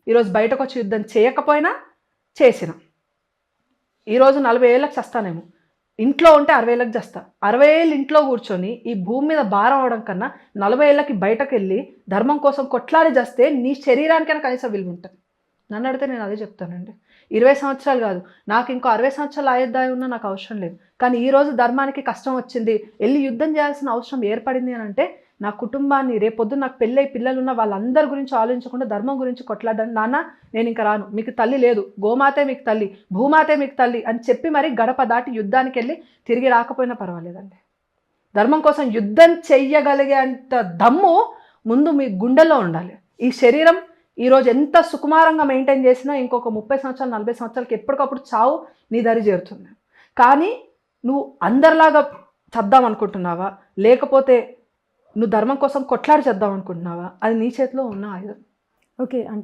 ఈరోజు బయటకు వచ్చి యుద్ధం చేయకపోయినా చేసిన. ఈరోజు 40 ఏళ్ళకి చస్తానేమో, ఇంట్లో ఉంటే 60 ఏళ్ళకి చస్తా. 60 ఏళ్ళు ఇంట్లో కూర్చొని ఈ భూమి మీద భారం అవడం కన్నా 40 ఏళ్ళకి బయటకు వెళ్ళి ధర్మం కోసం కొట్లాడి చేస్తే నీ శరీరానికైనా కనీసం విలువ ఉంటుంది. నన్ను అడిగితే నేను అదే చెప్తానండి. 20 సంవత్సరాలు కాదు, నాకు ఇంకో 60 సంవత్సరాలు ఆయుర్దాయం ఉన్నా నాకు అవసరం లేదు. కానీ ఈరోజు ధర్మానికి కష్టం వచ్చింది, వెళ్ళి యుద్ధం చేయాల్సిన అవసరం ఏర్పడింది అని అంటే నా కుటుంబాన్ని, రేపొద్దున నాకు పెళ్ళై పిల్లలు ఉన్న వాళ్ళందరి గురించి ఆలోచించకుండా ధర్మం గురించి కొట్లాడడానికి, నాన్న నేను ఇంకా రాను, మీకు తల్లి లేదు, గోమాతే మీకు తల్లి, భూమాతే మీకు తల్లి అని చెప్పి మరి గడప దాటి యుద్ధానికి వెళ్ళి తిరిగి రాకపోయినా పర్వాలేదండి. ధర్మం కోసం యుద్ధం చెయ్యగలిగే అంత దమ్ము ముందు మీ గుండెల్లో ఉండాలి. ఈ శరీరం ఈరోజు ఎంత సుకుమారంగా మెయింటైన్ చేసినా ఇంకొక 30 సంవత్సరాలు 40 సంవత్సరాలకి ఎప్పటికప్పుడు చావు నీ దరి చేరుతుంది. కానీ నువ్వు అందరిలాగా చద్దాం అనుకుంటున్నావా, లేకపోతే నువ్వు ధర్మం కోసం కొట్లాడి చేద్దాం అనుకుంటున్నావా, అది నీ చేతిలో ఉన్న ఆయుధం. ఓకే. అంటే